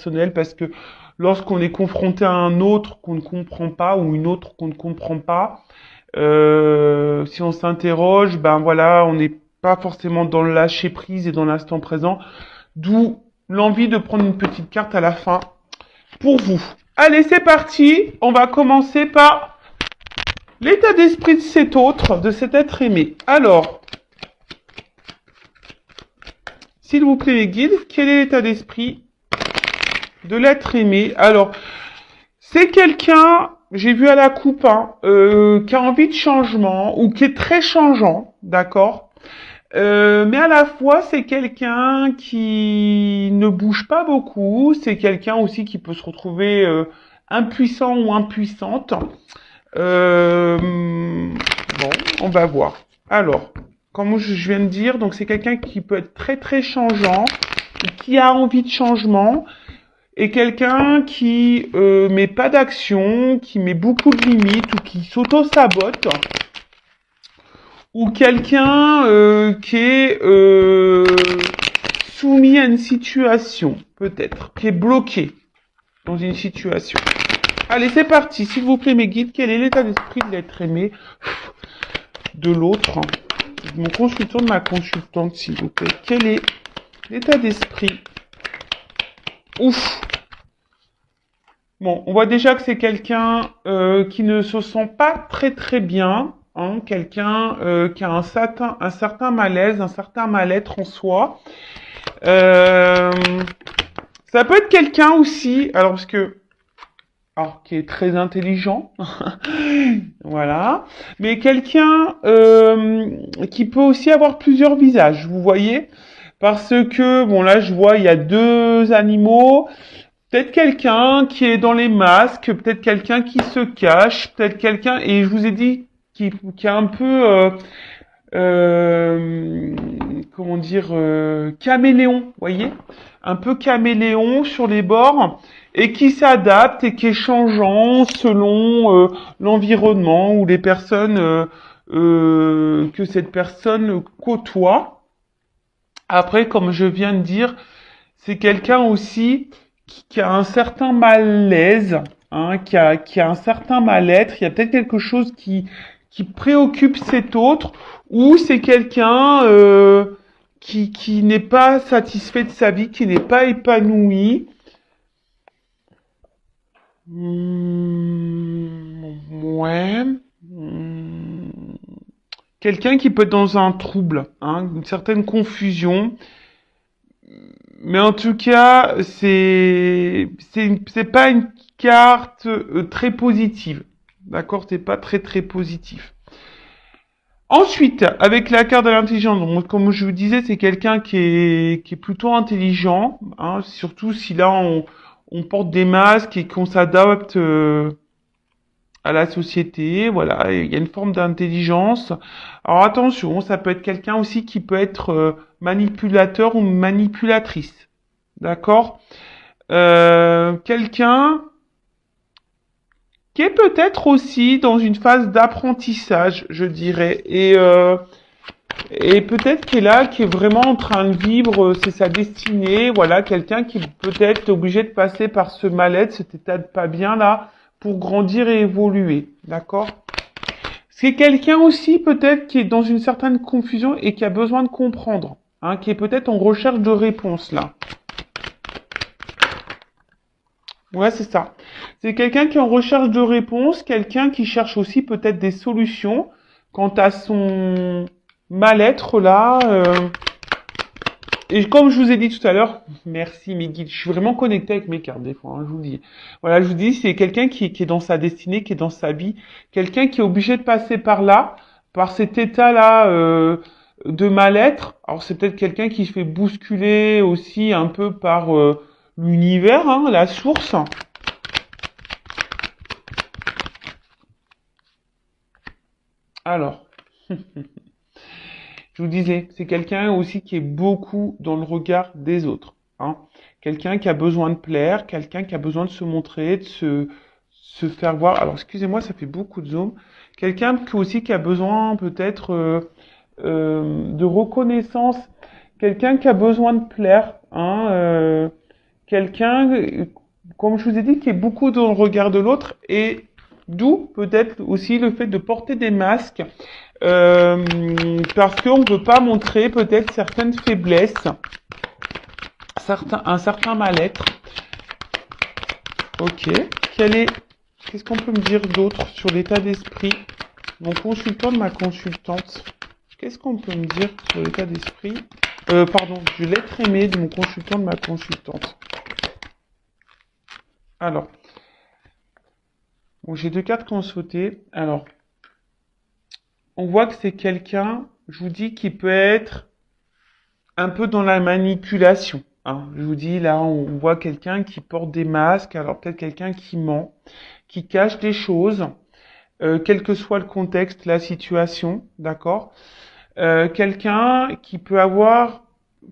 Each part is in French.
personnel, parce que lorsqu'on est confronté à un autre qu'on ne comprend pas ou une autre qu'on ne comprend pas, si on s'interroge, ben voilà, on n'est pas forcément dans le lâcher prise et dans l'instant présent, d'où l'envie de prendre une petite carte à la fin pour vous. Allez, c'est parti. On va commencer par l'état d'esprit de cet autre, de cet être aimé. Alors, s'il vous plaît les guides, quel est l'état d'esprit de l'être aimé? Alors, c'est quelqu'un, j'ai vu à la coupe, qui a envie de changement ou qui est très changeant, d'accord? Mais à la fois, c'est quelqu'un qui ne bouge pas beaucoup. C'est quelqu'un aussi qui peut se retrouver impuissant ou impuissante. Bon, on va voir. Alors, comme je viens de dire, donc c'est quelqu'un qui peut être très très changeant, qui a envie de changement, et quelqu'un qui met pas d'action, qui met beaucoup de limites ou qui s'auto-sabote, ou quelqu'un qui est soumis à une situation, peut-être, qui est bloqué dans une situation. Allez, c'est parti. S'il vous plaît, mes guides, quel est l'état d'esprit de l'être aimé de l'autre, de mon consultant, de ma consultante, s'il vous plaît. Quel est l'état d'esprit? Ouf. Bon, on voit déjà que c'est quelqu'un qui ne se sent pas très très bien, hein, quelqu'un qui a un certain malaise, un certain mal-être en soi. Ça peut être quelqu'un aussi, alors parce que qui est très intelligent, voilà, mais quelqu'un qui peut aussi avoir plusieurs visages, vous voyez, parce que, bon là je vois, il y a deux animaux, peut-être quelqu'un qui est dans les masques, peut-être quelqu'un qui se cache, peut-être quelqu'un, et je vous ai dit, qui est un peu, comment dire, caméléon, vous voyez, un peu caméléon sur les bords, et qui s'adapte et qui est changeant selon l'environnement ou les personnes que cette personne côtoie. Après, comme je viens de dire, c'est quelqu'un aussi qui a un certain malaise, hein, qui a un certain mal-être. Il y a peut-être quelque chose qui préoccupe cet autre, ou c'est quelqu'un qui n'est pas satisfait de sa vie, qui n'est pas épanoui. Ouais. Quelqu'un qui peut être dans un trouble, hein, une certaine confusion. Mais en tout cas, c'est pas une carte très positive. D'accord? C'est pas très très positif. Ensuite, avec la carte de l'intelligence, donc, comme je vous disais, c'est quelqu'un qui est plutôt intelligent, hein, surtout si là on porte des masques et qu'on s'adapte à la société, voilà, il y a une forme d'intelligence. Alors attention, ça peut être quelqu'un aussi qui peut être manipulateur ou manipulatrice, d'accord? Quelqu'un qui est peut-être aussi dans une phase d'apprentissage, je dirais, et peut-être qui est là, qui est vraiment en train de vivre, c'est sa destinée, voilà, quelqu'un qui peut-être est obligé de passer par ce mal-être, cet état de pas bien là, pour grandir et évoluer, d'accord? C'est quelqu'un aussi peut-être qui est dans une certaine confusion et qui a besoin de comprendre, hein, qui est peut-être en recherche de réponses là. Ouais, c'est ça. C'est quelqu'un qui est en recherche de réponses, quelqu'un qui cherche aussi peut-être des solutions quant à son mal-être là. Et comme je vous ai dit tout à l'heure, merci mes guides, je suis vraiment connecté avec mes cartes des fois, hein, je vous dis. Voilà, je vous dis, c'est quelqu'un qui est dans sa destinée, qui est dans sa vie, quelqu'un qui est obligé de passer par là, par cet état-là de mal-être. Alors c'est peut-être quelqu'un qui se fait bousculer aussi un peu par l'univers, hein, la source. Alors, je vous disais, c'est quelqu'un aussi qui est beaucoup dans le regard des autres, hein. Quelqu'un qui a besoin de plaire, quelqu'un qui a besoin de se montrer, de se faire voir. Alors, excusez-moi, ça fait beaucoup de zoom. Quelqu'un qui aussi qui a besoin peut-être de reconnaissance. Quelqu'un qui a besoin de plaire, hein, quelqu'un, comme je vous ai dit, qui est beaucoup dans le regard de l'autre et d'où peut-être aussi le fait de porter des masques parce qu'on ne veut pas montrer peut-être certaines faiblesses, un certain mal-être. Ok. Qu'est-ce qu'on peut me dire d'autre sur l'état d'esprit? Mon consultant de ma consultante. Qu'est-ce qu'on peut me dire sur l'état d'esprit? Pardon, je l'être aimé de mon consultant de ma consultante. Alors, bon, j'ai 2 cartes qui ont sauté. Alors, on voit que c'est quelqu'un, je vous dis, qui peut être un peu dans la manipulation. Hein. Je vous dis, là, on voit quelqu'un qui porte des masques, alors peut-être quelqu'un qui ment, qui cache des choses, quel que soit le contexte, la situation, d'accord? Quelqu'un qui peut avoir,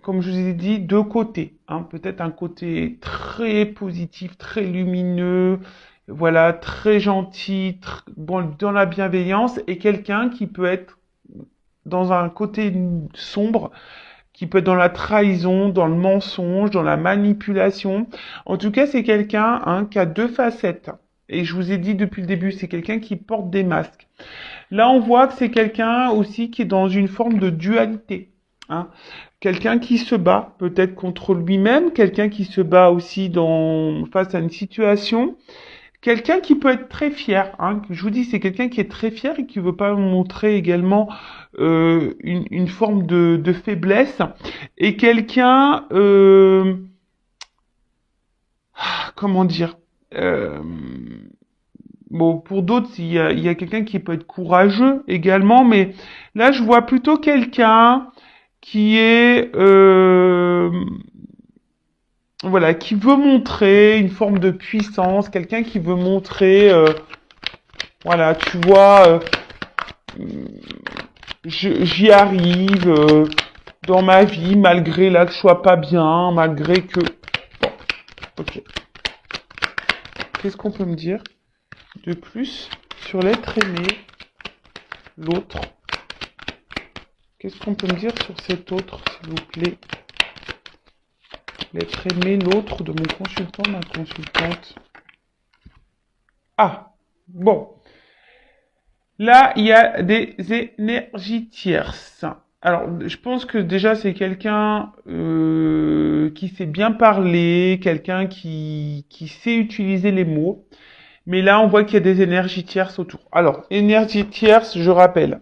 comme je vous ai dit, 2 côtés. Hein. Peut-être un côté très positif, très lumineux, voilà, très gentil, bon, dans la bienveillance, et quelqu'un qui peut être dans un côté sombre, qui peut être dans la trahison, dans le mensonge, dans la manipulation. En tout cas, c'est quelqu'un qui a 2 facettes. Et je vous ai dit depuis le début, c'est quelqu'un qui porte des masques. Là, on voit que c'est quelqu'un aussi qui est dans une forme de dualité. Hein. Quelqu'un qui se bat peut-être contre lui-même, quelqu'un qui se bat aussi face à une situation. Quelqu'un qui peut être très fier, hein, je vous dis, c'est quelqu'un qui est très fier et qui veut pas montrer également une forme de faiblesse. Et quelqu'un, comment dire, bon, pour d'autres, il y a quelqu'un qui peut être courageux également, mais là, je vois plutôt quelqu'un qui est, voilà, qui veut montrer une forme de puissance, quelqu'un qui veut montrer, voilà, tu vois, j'y arrive dans ma vie, malgré là que je sois pas bien, malgré que... Bon, ok. Qu'est-ce qu'on peut me dire de plus sur l'être aimé, l'autre? Qu'est-ce qu'on peut me dire sur cet autre, s'il vous plaît? L'être aimé, l'autre de mon consultant, ma consultante. Ah, bon. Là, il y a des énergies tierces. Alors, je pense que déjà, c'est quelqu'un qui sait bien parler, quelqu'un qui sait utiliser les mots. Mais là, on voit qu'il y a des énergies tierces autour. Alors, énergie tierce, je rappelle,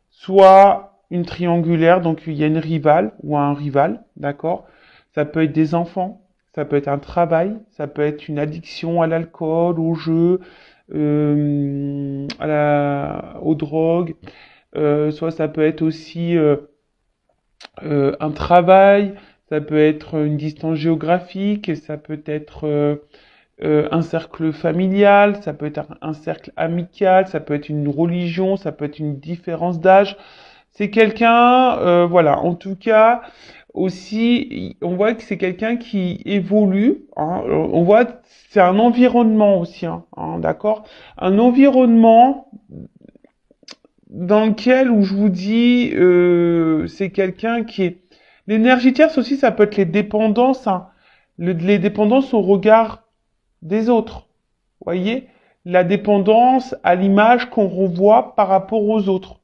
soit une triangulaire, donc il y a une rivale ou un rival, d'accord? Ça peut être des enfants, ça peut être un travail, ça peut être une addiction à l'alcool, au jeu, aux drogues, soit ça peut être aussi un travail, ça peut être une distance géographique, ça peut être un cercle familial, ça peut être un cercle amical, ça peut être une religion, ça peut être une différence d'âge. C'est quelqu'un, voilà, en tout cas, aussi, on voit que c'est quelqu'un qui évolue. Hein, on voit, c'est un environnement aussi, d'accord? Un environnement dans lequel, où je vous dis, c'est quelqu'un qui est... L'énergie tierce aussi, ça peut être les dépendances, les dépendances au regard des autres. Voyez, la dépendance à l'image qu'on renvoie par rapport aux autres.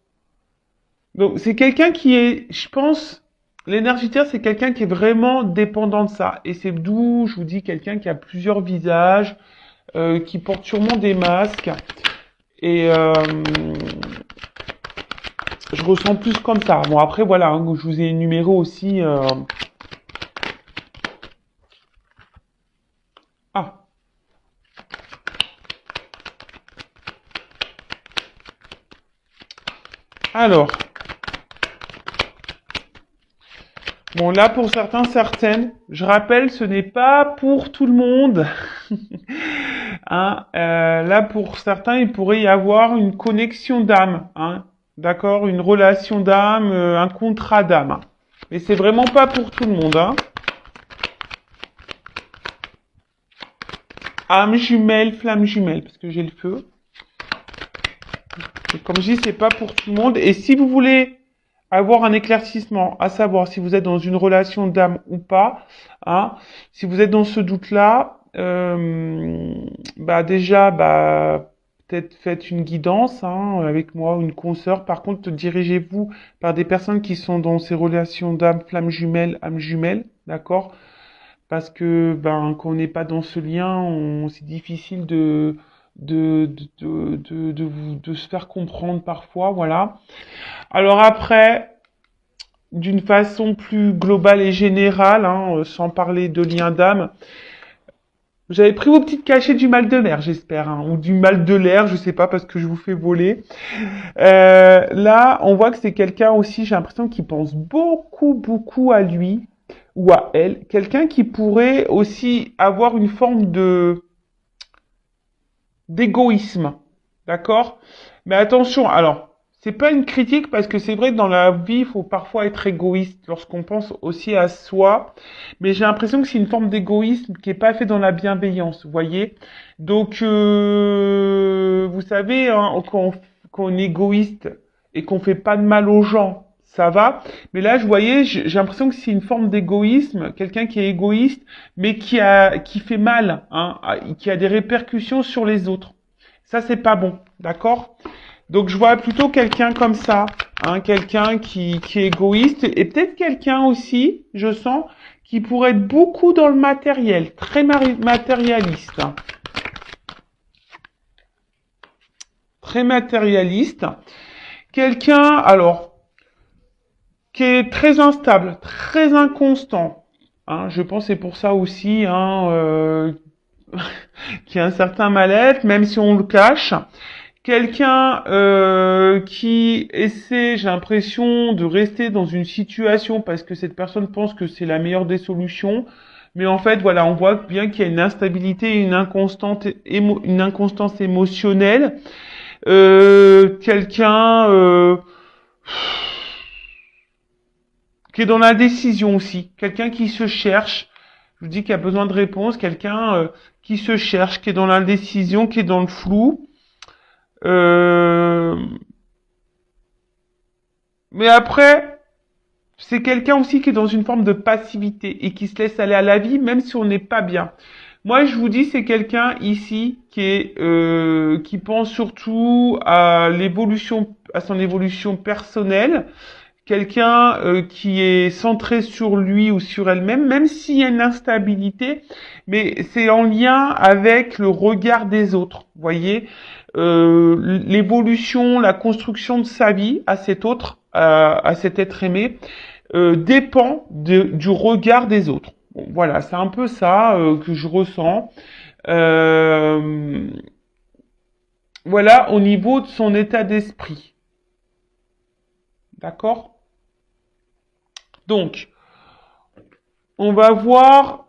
Donc c'est quelqu'un qui est, je pense, l'énergie terre, c'est quelqu'un qui est vraiment dépendant de ça. Et c'est d'où je vous dis quelqu'un qui a plusieurs visages, qui porte sûrement des masques. Et je ressens plus comme ça. Bon après voilà, je vous ai énuméré aussi. Ah. Alors. Bon, là, pour certains, certaines, je rappelle, ce n'est pas pour tout le monde. Hein, là, pour certains, il pourrait y avoir une connexion d'âme, hein, d'accord, une relation d'âme, un contrat d'âme. Mais c'est vraiment pas pour tout le monde. Hein. Âme jumelle, flamme jumelle, parce que j'ai le feu. Et comme je dis, c'est pas pour tout le monde. Et si vous voulez avoir un éclaircissement, à savoir si vous êtes dans une relation d'âme ou pas. Hein. Si vous êtes dans ce doute-là, bah déjà, bah peut-être faites une guidance hein, avec moi ou une consoeur. Par contre, dirigez-vous par des personnes qui sont dans ces relations d'âme, flamme jumelle, âme jumelle, d'accord? Parce que ben quand on n'est pas dans ce lien, c'est difficile de se faire comprendre parfois, voilà. Alors après, d'une façon plus globale et générale, hein, sans parler de lien d'âme, vous avez pris vos petites cachets du mal de l'air, j'espère, hein, ou du mal de l'air, je sais pas, parce que je vous fais voler. Là, on voit que c'est quelqu'un aussi, j'ai l'impression qu'il pense beaucoup, beaucoup à lui ou à elle. Quelqu'un qui pourrait aussi avoir une forme de d'égoïsme, d'accord? Mais attention, alors, c'est pas une critique parce que c'est vrai que dans la vie, il faut parfois être égoïste lorsqu'on pense aussi à soi, mais j'ai l'impression que c'est une forme d'égoïsme qui est pas fait dans la bienveillance, vous voyez? Donc, vous savez, hein, quand on est égoïste et qu'on fait pas de mal aux gens, ça va. Mais là, je voyais, j'ai l'impression que c'est une forme d'égoïsme, quelqu'un qui est égoïste, mais qui fait mal, hein, qui a des répercussions sur les autres. Ça, c'est pas bon, d'accord? Donc, je vois plutôt quelqu'un comme ça, hein, quelqu'un qui est égoïste, et peut-être quelqu'un aussi, je sens, qui pourrait être beaucoup dans le matériel, très matérialiste. Hein. Très matérialiste. Quelqu'un, alors, qui est très instable, très inconstant. Hein, je pense que c'est pour ça aussi hein, qu'il y a un certain mal-être, même si on le cache. Quelqu'un qui essaie, j'ai l'impression, de rester dans une situation parce que cette personne pense que c'est la meilleure des solutions. Mais en fait, voilà, on voit bien qu'il y a une instabilité, une inconstance émotionnelle. Quelqu'un qui est dans la décision aussi, quelqu'un qui se cherche, je vous dis qu'il y a besoin de réponse, quelqu'un qui se cherche, qui est dans l'indécision, qui est dans le flou. Euh, Mais après, c'est quelqu'un aussi qui est dans une forme de passivité et qui se laisse aller à la vie, même si on n'est pas bien. Moi, je vous dis, c'est quelqu'un ici qui pense surtout à l'évolution, à son évolution personnelle, quelqu'un qui est centré sur lui ou sur elle-même, même s'il y a une instabilité, mais c'est en lien avec le regard des autres. Vous voyez, l'évolution, la construction de sa vie à cet autre, à cet être aimé, dépend du regard des autres. Bon, voilà, c'est un peu ça que je ressens. Euh, voilà, au niveau de son état d'esprit. D'accord? Donc, on va voir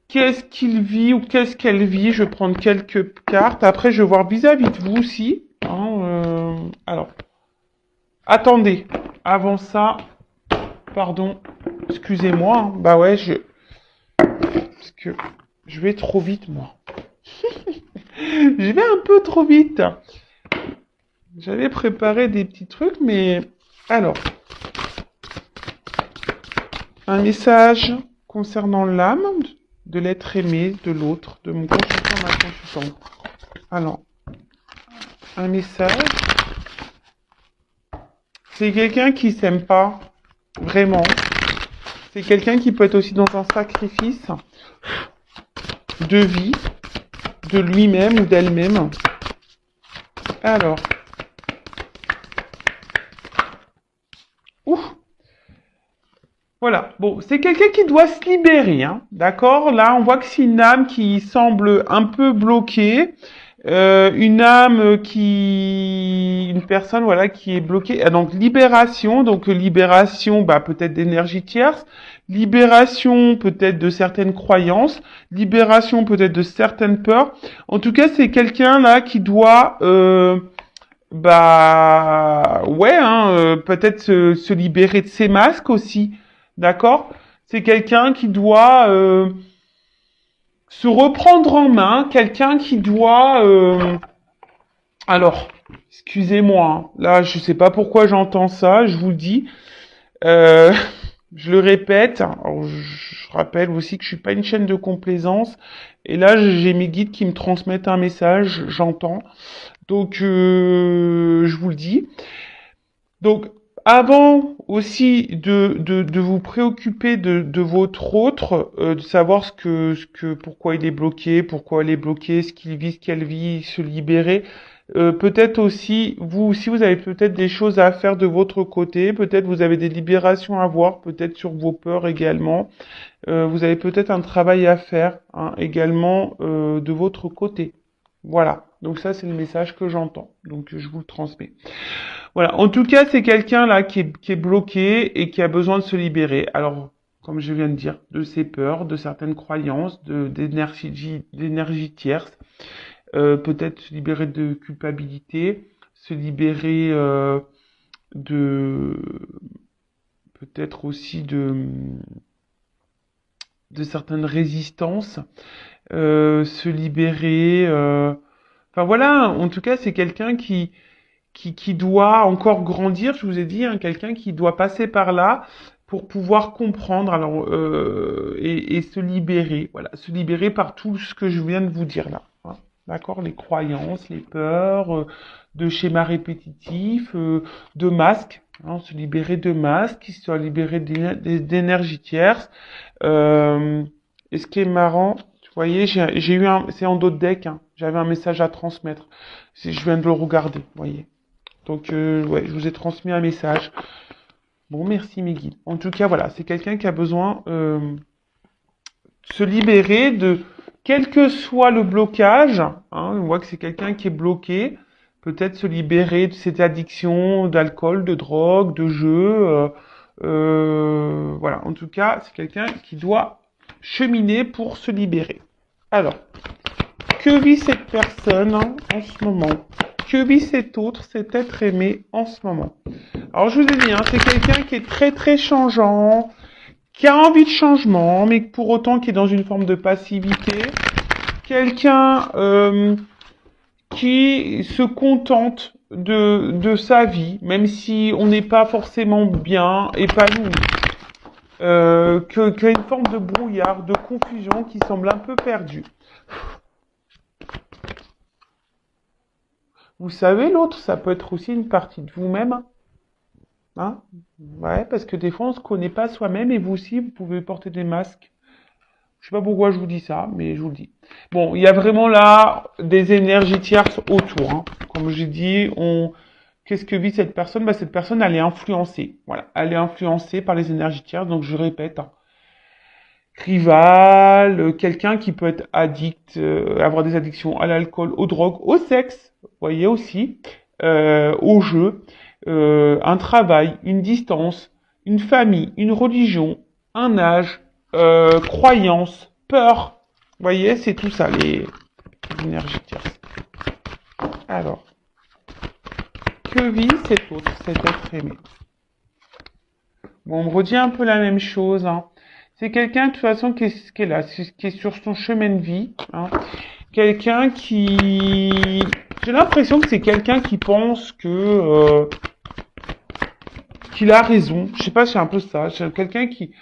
qu'est-ce qu'il vit ou qu'est-ce qu'elle vit. Je vais prendre quelques cartes. Après, je vais voir vis-à-vis de vous aussi. Hein, alors, attendez. Avant ça, pardon, excusez-moi. Hein. Bah ouais, parce que je vais trop vite, moi. Je vais un peu trop vite. J'avais préparé des petits trucs, mais... Alors, un message concernant l'âme de l'être aimé, de l'autre, de mon consultant, ma consultante. Alors, un message. C'est quelqu'un qui s'aime pas, vraiment. C'est quelqu'un qui peut être aussi dans un sacrifice de vie, de lui-même ou d'elle-même. Alors, ouf. Voilà, bon, c'est quelqu'un qui doit se libérer, hein, d'accord? Là, on voit que c'est une âme qui semble un peu bloquée, une âme une personne, voilà, qui est bloquée. Ah, donc libération, bah peut-être d'énergie tierce, libération peut-être de certaines croyances, libération peut-être de certaines peurs. En tout cas, c'est quelqu'un là qui doit bah ouais, hein, peut-être se libérer de ses masques aussi. D'accord? C'est quelqu'un qui doit se reprendre en main, quelqu'un qui doit... alors, Excusez-moi, hein. Là, je sais pas pourquoi j'entends ça, je vous le dis. Euh, je le répète. Alors, je rappelle aussi que je suis pas une chaîne de complaisance. Et là, j'ai mes guides qui me transmettent un message, j'entends. Donc, je vous le dis. Donc, avant aussi de vous préoccuper de votre autre, de savoir pourquoi il est bloqué, pourquoi elle est bloquée, ce qu'elle vit, se libérer. Peut-être aussi, vous, si vous avez peut-être des choses à faire de votre côté, peut-être vous avez des libérations à voir, peut-être sur vos peurs également. Vous avez peut-être un travail à faire hein, également de votre côté. Voilà. Donc ça, c'est le message que j'entends. Donc je vous le transmets. Voilà. En tout cas, c'est quelqu'un là qui est bloqué et qui a besoin de se libérer. Alors, comme je viens de dire, de ses peurs, de certaines croyances, d'énergie tierce. Peut-être se libérer de culpabilité, se libérer de peut-être aussi de certaines résistances, se libérer. Enfin voilà, en tout cas, c'est quelqu'un qui doit encore grandir, je vous ai dit, hein, quelqu'un qui doit passer par là pour pouvoir comprendre alors, et se libérer. Voilà, se libérer par tout ce que je viens de vous dire là. Hein. D'accord? Les croyances, les peurs, de schémas répétitifs, de masques. Hein, se libérer de masques, se libérer d'énergie tierce. Et ce qui est marrant, vous voyez, j'ai eu c'est en dos de deck, hein, j'avais un message à transmettre. Je viens de le regarder, vous voyez. Donc, ouais, je vous ai transmis un message. Bon, merci mes guides. En tout cas, voilà, c'est quelqu'un qui a besoin de se libérer de quel que soit le blocage. Hein, on voit que c'est quelqu'un qui est bloqué. Peut-être se libérer de cette addiction d'alcool, de drogue, de jeu. Voilà, en tout cas, c'est quelqu'un qui doit cheminer pour se libérer. Alors, que vit cette personne hein, en ce moment? Que vit cet autre, cet être aimé en ce moment? Alors je vous ai dit, hein, c'est quelqu'un qui est très très changeant, qui a envie de changement, mais pour autant qui est dans une forme de passivité. Quelqu'un qui se contente de sa vie, même si on n'est pas forcément bien épanoui. Qu'il y a une forme de brouillard, de confusion qui semble un peu perdue. Vous savez, l'autre, ça peut être aussi une partie de vous-même. Hein? Ouais, parce que des fois, on se connaît pas soi-même et vous aussi, vous pouvez porter des masques. Je sais pas pourquoi je vous dis ça, mais je vous le dis. Bon, il y a vraiment là des énergies tierces autour. Hein. Comme j'ai dit, qu'est-ce que vit cette personne? Bah, cette personne, elle est influencée. Voilà, elle est influencée par les énergies tierces. Donc, je répète, hein. Rival, quelqu'un qui peut être addict, avoir des addictions à l'alcool, aux drogues, au sexe, vous voyez aussi, au jeu, un travail, une distance, une famille, une religion, un âge, croyance, peur. Vous voyez, c'est tout ça, les énergies tierces. Alors, que vit cet autre, cet être aimé? Bon, on me redit un peu la même chose, hein. C'est quelqu'un, de toute façon, qui est là, qui est sur son chemin de vie, hein. Quelqu'un qui... J'ai l'impression que c'est quelqu'un qui pense que... qu'il a raison. Je sais pas, c'est un peu ça. C'est quelqu'un qui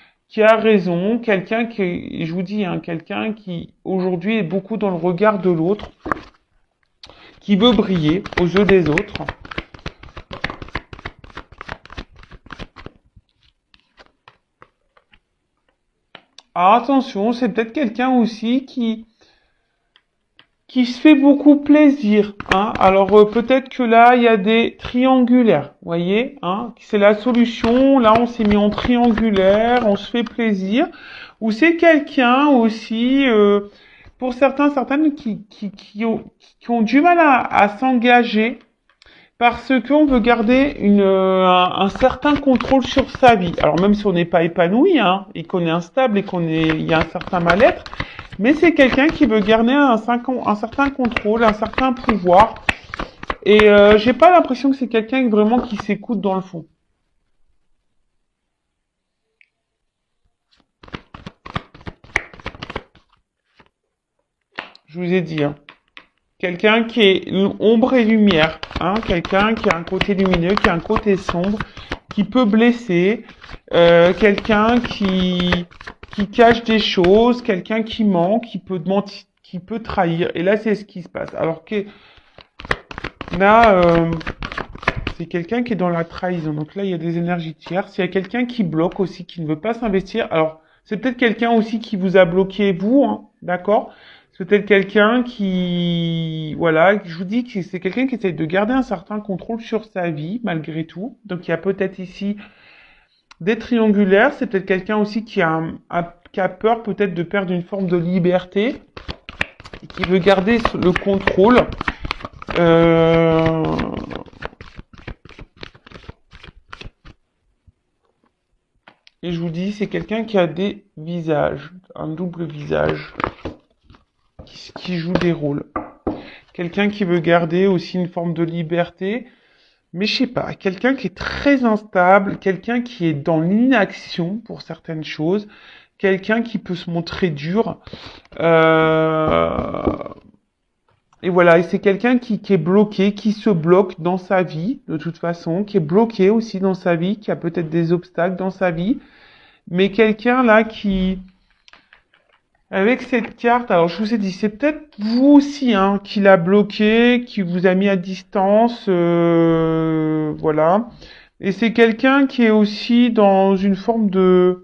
a raison, quelqu'un qui, je vous dis, hein, quelqu'un qui, aujourd'hui, est beaucoup dans le regard de l'autre, qui veut briller aux yeux des autres. Alors attention, c'est peut-être quelqu'un aussi qui se fait beaucoup plaisir. Hein. Alors peut-être que là, il y a des triangulaires, vous voyez, hein, c'est la solution. Là, on s'est mis en triangulaire, on se fait plaisir. Ou c'est quelqu'un aussi, pour certaines qui ont du mal à s'engager parce qu'on veut garder un certain contrôle sur sa vie. Alors même si on n'est pas épanoui, hein, et qu'on est instable et il y a un certain mal-être, mais c'est quelqu'un qui veut garder un certain contrôle, un certain pouvoir. Et j'ai pas l'impression que c'est quelqu'un vraiment qui s'écoute dans le fond. Je vous ai dit, hein. Quelqu'un qui est ombre et lumière. hein, quelqu'un qui a un côté lumineux, qui a un côté sombre, qui peut blesser, quelqu'un qui cache des choses, quelqu'un qui ment, qui peut mentir, qui peut trahir. Et là, c'est ce qui se passe. Alors que là, c'est quelqu'un qui est dans la trahison. Donc là, il y a des énergies tierces. Il y a quelqu'un qui bloque aussi, qui ne veut pas s'investir. Alors, c'est peut-être quelqu'un aussi qui vous a bloqué, vous, hein, d'accord? C'est peut-être quelqu'un qui, voilà, je vous dis que c'est quelqu'un qui essaie de garder un certain contrôle sur sa vie, malgré tout. Donc, il y a peut-être ici des triangulaires. C'est peut-être quelqu'un aussi qui qui a peur peut-être de perdre une forme de liberté et qui veut garder le contrôle. Et je vous dis, c'est quelqu'un qui a des visages, un double visage, qui joue des rôles. Quelqu'un qui veut garder aussi une forme de liberté, mais je sais pas, quelqu'un qui est très instable, quelqu'un qui est dans l'inaction pour certaines choses, quelqu'un qui peut se montrer dur. Et voilà, et c'est quelqu'un qui est bloqué, qui se bloque dans sa vie, de toute façon, qui est bloqué aussi dans sa vie, qui a peut-être des obstacles dans sa vie, mais quelqu'un là qui, avec cette carte, alors je vous ai dit, c'est peut-être vous aussi, hein, qui l'a bloqué, qui vous a mis à distance, voilà. Et c'est quelqu'un qui est aussi dans une forme de...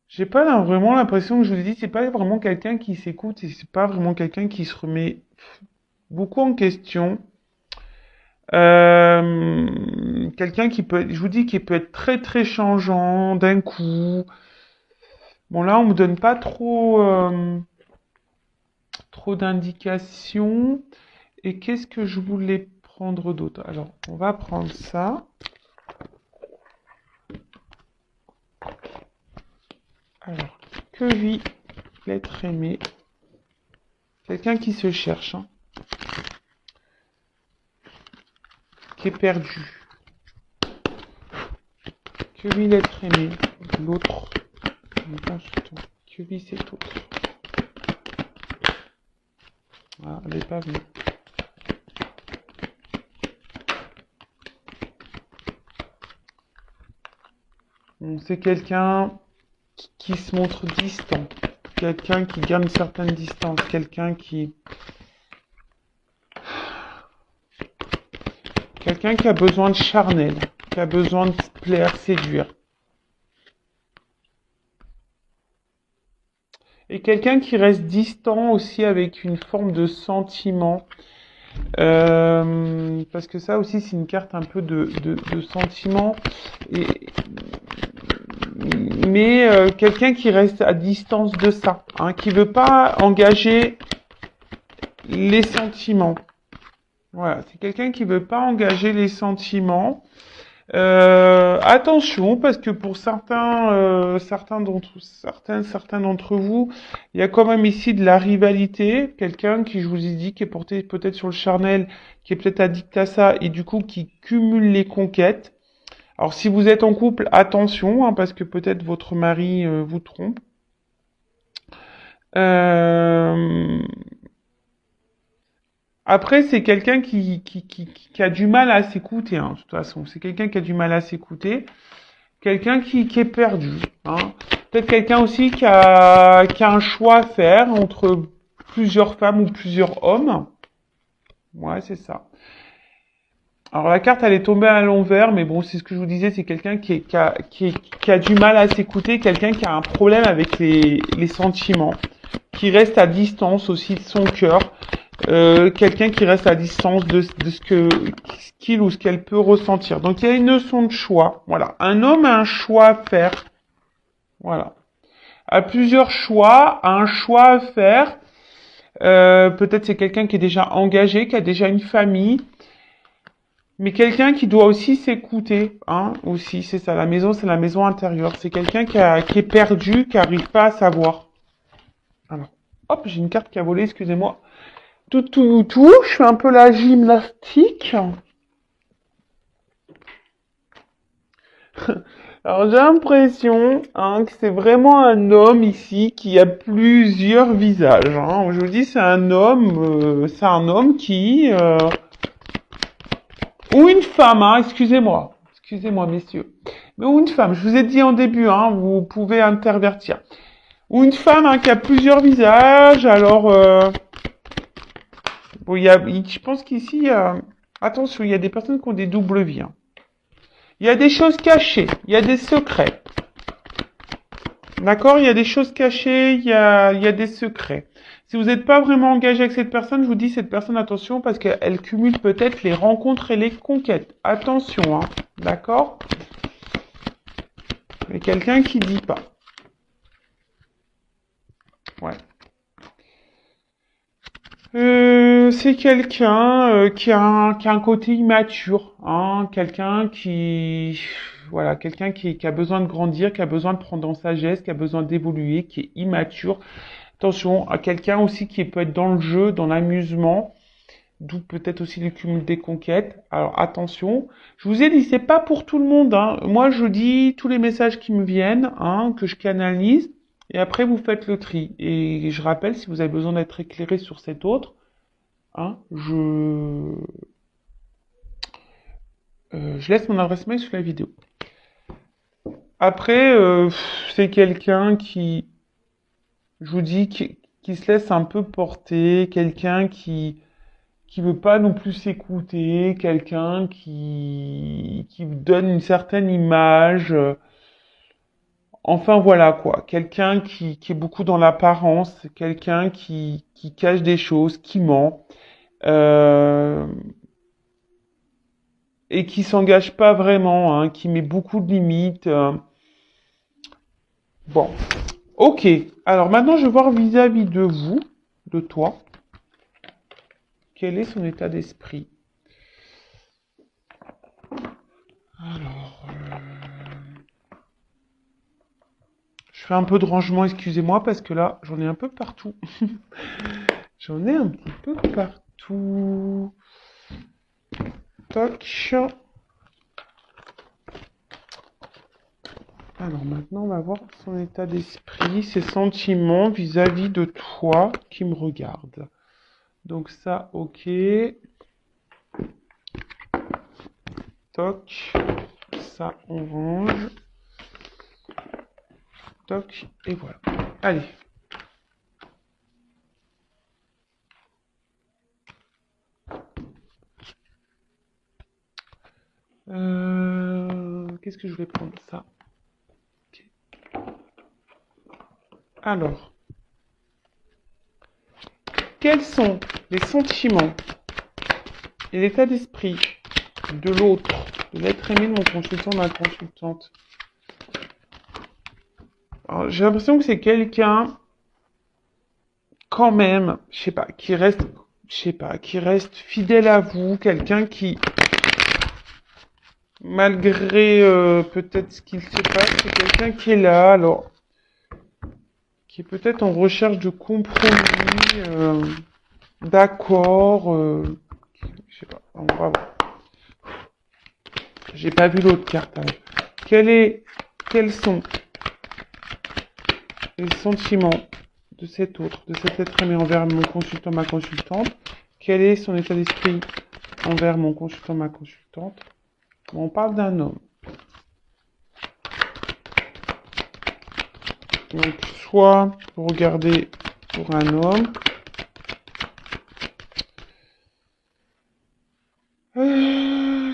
J'ai pas vraiment l'impression que je vous ai dit, c'est pas vraiment quelqu'un qui s'écoute et c'est pas vraiment quelqu'un qui se remet beaucoup en question. Quelqu'un qui peut être, je vous dis, qui peut être très très changeant d'un coup. Bon là, on me donne pas trop d'indications. Et qu'est-ce que je voulais prendre d'autre? Alors, on va prendre ça. Alors, que vit l'être aimé? Quelqu'un qui se cherche, hein, qui est perdu. Que vit l'être aimé? L'autre. Que vit cet autre? Ah, elle n'est pas venue. Bon, c'est quelqu'un qui se montre distant. Quelqu'un qui garde une certaine distance. Quelqu'un qui a besoin de charnel. Qui a besoin de plaire, séduire. Et quelqu'un qui reste distant aussi avec une forme de sentiment. Parce que ça aussi, c'est une carte un peu de sentiment. Mais quelqu'un qui reste à distance de ça. Hein, qui veut pas engager les sentiments. Voilà, c'est quelqu'un qui veut pas engager les sentiments. Attention, parce que pour certains d'entre vous, il y a quand même ici de la rivalité. Quelqu'un qui, je vous ai dit, qui est porté peut-être sur le charnel, qui est peut-être addict à ça, et du coup qui cumule les conquêtes. Alors si vous êtes en couple, attention, hein, parce que peut-être votre mari vous trompe. Après, c'est quelqu'un qui a du mal à s'écouter, hein, de toute façon. C'est quelqu'un qui a du mal à s'écouter. Quelqu'un qui est perdu. Hein. Peut-être quelqu'un aussi qui a un choix à faire entre plusieurs femmes ou plusieurs hommes. Ouais, c'est ça. Alors la carte, elle est tombée à l'envers, mais bon, c'est ce que je vous disais, c'est quelqu'un qui a du mal à s'écouter, quelqu'un qui a un problème avec les sentiments, qui reste à distance aussi de son cœur. Quelqu'un qui reste à distance de ce qu'il ou ce qu'elle peut ressentir. Donc il y a une notion de choix. Voilà. Un homme a un choix à faire. Voilà. A plusieurs choix, a un choix à faire. Peut-être c'est quelqu'un qui est déjà engagé, qui a déjà une famille. Mais quelqu'un qui doit aussi s'écouter, hein, aussi, c'est ça, la maison, c'est la maison intérieure. C'est quelqu'un qui est perdu, qui n'arrive pas à savoir. Alors, hop, j'ai une carte qui a volé, excusez-moi. Tout, je fais un peu la gymnastique. Alors j'ai l'impression que c'est vraiment un homme ici qui a plusieurs visages. Hein. Je vous dis, c'est un homme qui ou une femme. Hein, excusez-moi, messieurs, mais ou une femme. Je vous ai dit en début, vous pouvez intervertir. Ou une femme qui a plusieurs visages. Alors, bon, je pense qu'ici, attention, il y a des personnes qui ont des doubles vies. Hein. Il y a des choses cachées, il y a des secrets. D'accord? Il y a des choses cachées, il y a des secrets. Si vous n'êtes pas vraiment engagé avec cette personne, je vous dis cette personne, attention, parce qu'elle cumule peut-être les rencontres et les conquêtes. Attention, hein. D'accord? Mais quelqu'un qui dit pas. Ouais. C'est quelqu'un qui a un côté immature, hein, quelqu'un qui a besoin de grandir, qui a besoin de prendre en sagesse, qui a besoin d'évoluer, qui est immature. Attention à quelqu'un aussi qui peut être dans le jeu, dans l'amusement, d'où peut-être aussi le cumul des conquêtes. Alors attention, je vous ai dit, c'est pas pour tout le monde. Hein. Moi, je dis tous les messages qui me viennent, que je canalise. Et après, vous faites le tri. Et je rappelle, si vous avez besoin d'être éclairé sur cet autre, je laisse mon adresse mail sous la vidéo. Après, c'est quelqu'un qui, je vous dis, qui se laisse un peu porter, quelqu'un qui veut pas non plus s'écouter, quelqu'un qui donne une certaine image. Enfin voilà quoi, quelqu'un qui est beaucoup dans l'apparence, quelqu'un qui cache des choses, qui ment, euh, et qui s'engage pas vraiment, qui met beaucoup de limites. Bon, ok. Alors maintenant, je vais voir vis-à-vis de vous, de toi, quel est son état d'esprit. Alors, je fais un peu de rangement, excusez-moi, parce que là, j'en ai un peu partout. J'en ai un petit peu partout. Toc. Alors maintenant, on va voir son état d'esprit, ses sentiments vis-à-vis de toi qui me regarde. Donc ça, ok. Toc. Ça, on range. Toc. Et voilà. Allez. Qu'est-ce que je vais prendre? Ça. Okay. Alors. Quels sont les sentiments et l'état d'esprit de l'autre, de l'être aimé de mon consultant, de ma consultante? Alors, j'ai l'impression que c'est quelqu'un, quand même, qui reste fidèle à vous, quelqu'un qui, malgré peut-être ce qu'il se passe, c'est quelqu'un qui est là, alors, qui est peut-être en recherche de compromis, d'accord, je sais pas, on va voir. J'ai pas vu l'autre carte. Alors. Quels sont les sentiments de cet autre, de cet être aimé envers mon consultant, ma consultante? Quel est son état d'esprit envers mon consultant, ma consultante? On parle d'un homme. Donc, soit vous regardez pour un homme.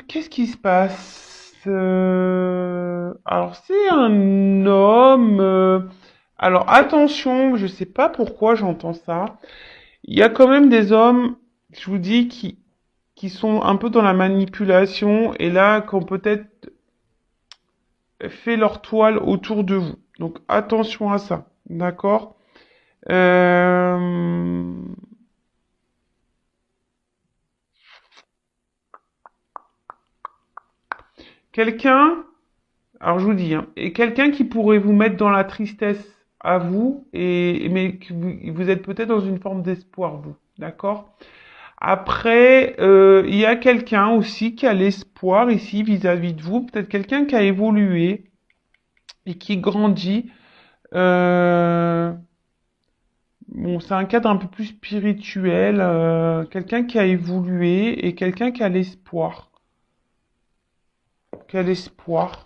Qu'est-ce qui se passe? Alors, c'est un homme. Alors, attention, je sais pas pourquoi j'entends ça. Il y a quand même des hommes, je vous dis, qui sont un peu dans la manipulation et là, qui ont peut-être fait leur toile autour de vous. Donc, attention à ça. D'accord? Euh... Quelqu'un, alors je vous dis, et quelqu'un qui pourrait vous mettre dans la tristesse à vous, mais que vous êtes peut-être dans une forme d'espoir, vous. D'accord? Après, il y a quelqu'un aussi qui a l'espoir ici vis-à-vis de vous, peut-être quelqu'un qui a évolué, et qui grandit. Euh, bon, c'est un cadre un peu plus spirituel, quelqu'un qui a évolué et quelqu'un qui a l'espoir. Qui a l'espoir.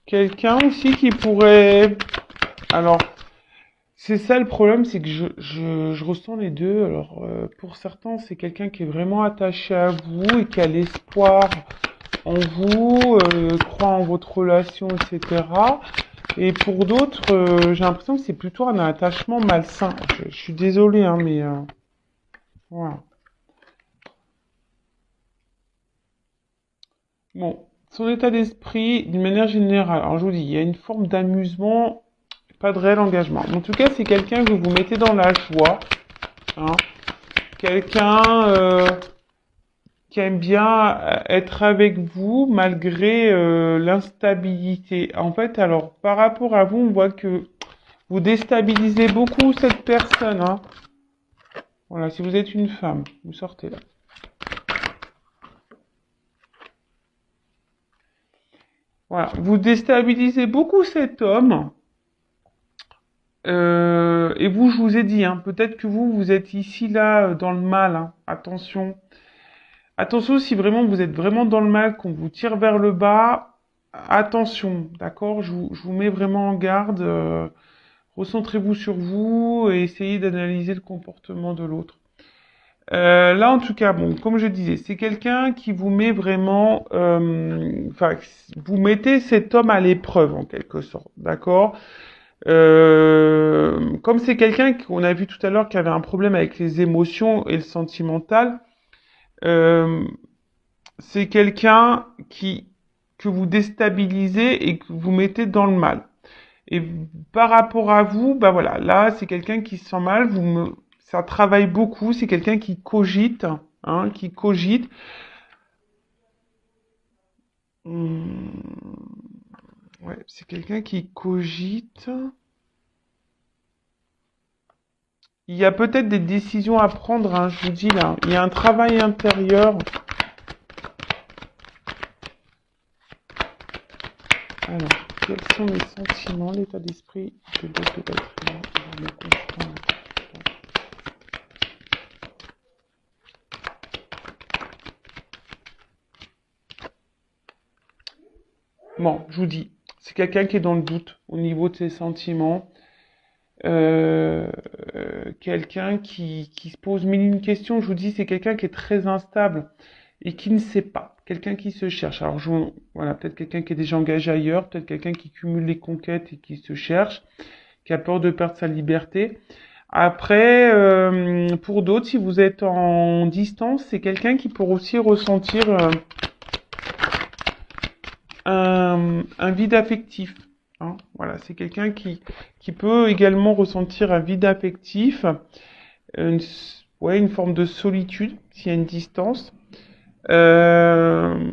Quelqu'un aussi qui pourrait... Alors, c'est ça le problème, c'est que je ressens les deux. Alors, pour certains, c'est quelqu'un qui est vraiment attaché à vous et qui a l'espoir en vous, croit en votre relation, etc. Et pour d'autres, j'ai l'impression que c'est plutôt un attachement malsain. Je suis désolée, hein, mais voilà. Bon, son état d'esprit, d'une manière générale, alors je vous dis, il y a une forme d'amusement, pas de réel engagement. En tout cas, c'est quelqu'un que vous mettez dans la joie, hein. Quelqu'un qui aime bien être avec vous malgré l'instabilité. En fait, alors, par rapport à vous, on voit que vous déstabilisez beaucoup cette personne, hein. Voilà, si vous êtes une femme, vous sortez là. Voilà, vous déstabilisez beaucoup cet homme. Et vous, je vous ai dit, hein, peut-être que vous êtes ici, là, dans le mal, hein. Attention. Attention, si vraiment vous êtes vraiment dans le mal, qu'on vous tire vers le bas, attention, d'accord? Je vous mets vraiment en garde. Recentrez-vous sur vous et essayez d'analyser le comportement de l'autre. Là, en tout cas, bon, comme je disais, c'est quelqu'un qui vous met vraiment, enfin, vous mettez cet homme à l'épreuve en quelque sorte, d'accord? Comme c'est quelqu'un qu'on a vu tout à l'heure qui avait un problème avec les émotions et le sentimental, euh, c'est quelqu'un qui que vous déstabilisez et que vous mettez dans le mal. Et par rapport à vous, bah voilà, là c'est quelqu'un qui se sent mal, ça travaille beaucoup, c'est quelqu'un qui cogite, hein, qui cogite. Hum, ouais, c'est quelqu'un qui cogite. Il y a peut-être des décisions à prendre, hein, je vous dis là. Il y a un travail intérieur. Alors, quels sont les sentiments, l'état d'esprit de l'autre être humain avant de comprendre. Bon, je vous dis, c'est quelqu'un qui est dans le doute au niveau de ses sentiments. Euh, quelqu'un qui se pose mille et une questions. Je vous dis, c'est quelqu'un qui est très instable et qui ne sait pas. Quelqu'un qui se cherche. Alors, voilà, peut-être quelqu'un qui est déjà engagé ailleurs, peut-être quelqu'un qui cumule les conquêtes et qui se cherche, qui a peur de perdre sa liberté. Après, pour d'autres, si vous êtes en distance, c'est quelqu'un qui pourrait aussi ressentir un vide affectif. Hein. Voilà, c'est quelqu'un qui peut également ressentir un vide affectif, une, ouais, une forme de solitude s'il y a une distance. Euh,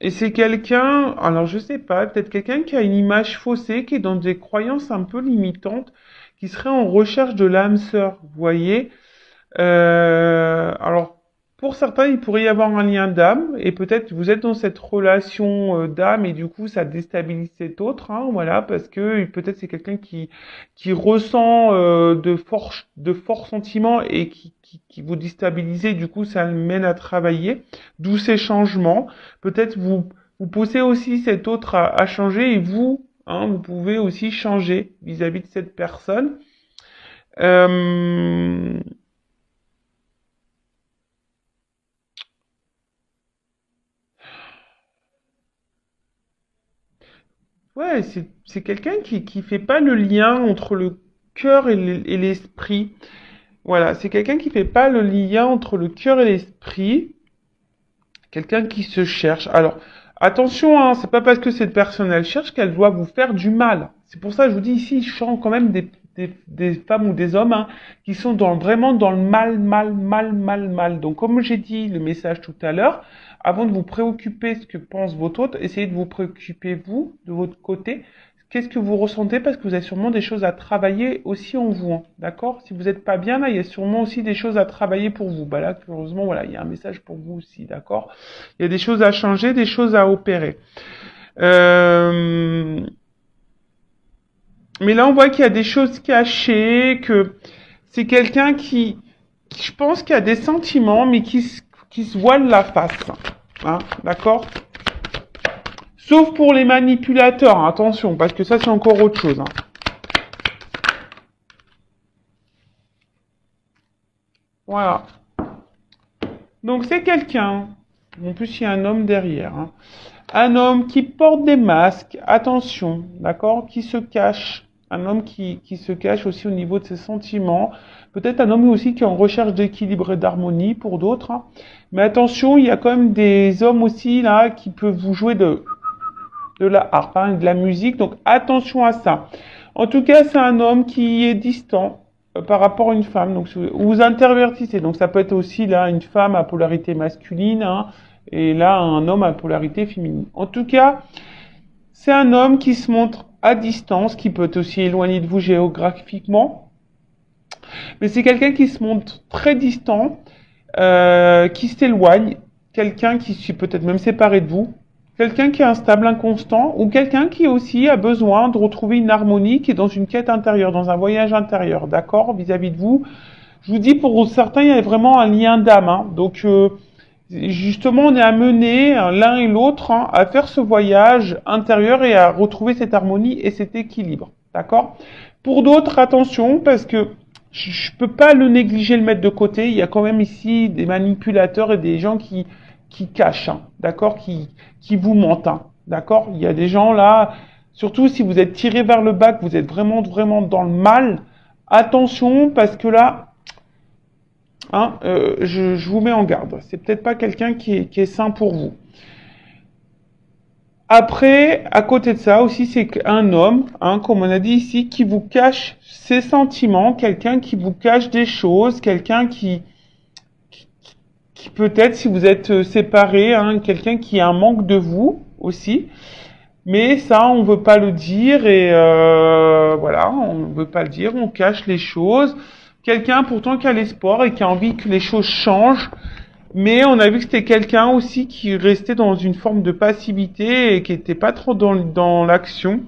et c'est quelqu'un, alors je sais pas, peut-être quelqu'un qui a une image faussée, qui est dans des croyances un peu limitantes, qui serait en recherche de l'âme sœur, vous voyez. Alors, pour certains, il pourrait y avoir un lien d'âme, et peut-être vous êtes dans cette relation d'âme, et du coup, ça déstabilise cet autre, hein, voilà, parce que peut-être c'est quelqu'un qui ressent de forts sentiments et qui vous déstabilise, et du coup, ça le mène à travailler, d'où ces changements. Peut-être vous poussez aussi cet autre à changer, et vous, hein, vous pouvez aussi changer vis-à-vis de cette personne. Euh, Ouais, c'est quelqu'un qui fait pas le lien entre le cœur et l'esprit. Voilà, c'est quelqu'un qui fait pas le lien entre le cœur et l'esprit. Quelqu'un qui se cherche. Alors, attention, hein, c'est pas parce que cette personne elle cherche qu'elle doit vous faire du mal. C'est pour ça que je vous dis ici, je sens quand même des femmes ou des hommes, hein, qui sont vraiment dans le mal. Donc, comme j'ai dit le message tout à l'heure, avant de vous préoccuper ce que pense votre autre, essayez de vous préoccuper vous, de votre côté. Qu'est-ce que vous ressentez? Parce que vous avez sûrement des choses à travailler aussi en vous, hein, d'accord? Si vous n'êtes pas bien là, il y a sûrement aussi des choses à travailler pour vous. Bah là, heureusement, voilà, il y a un message pour vous aussi, d'accord? Il y a des choses à changer, des choses à opérer. Mais là, on voit qu'il y a des choses cachées, que c'est quelqu'un qui, je pense, qui a des sentiments, mais qui se voile la face, hein, d'accord? Sauf pour les manipulateurs, hein, attention, parce que ça, c'est encore autre chose. Hein. Voilà. Donc, c'est quelqu'un. En plus, il y a un homme derrière. Hein. Un homme qui porte des masques, attention, d'accord, qui se cache. Un homme qui se cache aussi au niveau de ses sentiments. Peut-être un homme aussi qui est en recherche d'équilibre et d'harmonie pour d'autres. Hein. Mais attention, il y a quand même des hommes aussi là qui peuvent vous jouer de la harpe, hein, de la musique. Donc attention à ça. En tout cas, c'est un homme qui est distant par rapport à une femme. Donc vous intervertissez. Donc ça peut être aussi là une femme à polarité masculine, hein, et là un homme à polarité féminine. En tout cas, c'est un homme qui se montre à distance, qui peut être aussi éloigné de vous géographiquement. Mais c'est quelqu'un qui se montre très distant, qui s'éloigne, quelqu'un qui s'est peut-être même séparé de vous, quelqu'un qui est instable, inconstant, ou quelqu'un qui aussi a besoin de retrouver une harmonie, qui est dans une quête intérieure, dans un voyage intérieur, d'accord, vis-à-vis de vous. Je vous dis, pour certains, il y a vraiment un lien d'âme, hein. Donc, justement, on est amené, l'un et l'autre, hein, à faire ce voyage intérieur et à retrouver cette harmonie et cet équilibre, d'accord. Pour d'autres, attention, parce que je peux pas le négliger, le mettre de côté. Il y a quand même ici des manipulateurs et des gens qui cachent, hein, d'accord, qui vous mentent, hein, d'accord. Il y a des gens là, surtout si vous êtes tiré vers le bas, que vous êtes vraiment dans le mal. Attention, parce que là, hein, je vous mets en garde. C'est peut-être pas quelqu'un qui est sain pour vous. Après, à côté de ça aussi, c'est un homme, hein, comme on a dit ici, qui vous cache ses sentiments, quelqu'un qui vous cache des choses, quelqu'un qui peut-être, si vous êtes séparés, hein, quelqu'un qui a un manque de vous aussi. Mais ça, on veut pas le dire et voilà, on veut pas le dire, on cache les choses. Quelqu'un pourtant qui a l'espoir et qui a envie que les choses changent. Mais on a vu que c'était quelqu'un aussi qui restait dans une forme de passivité et qui était pas trop dans l'action.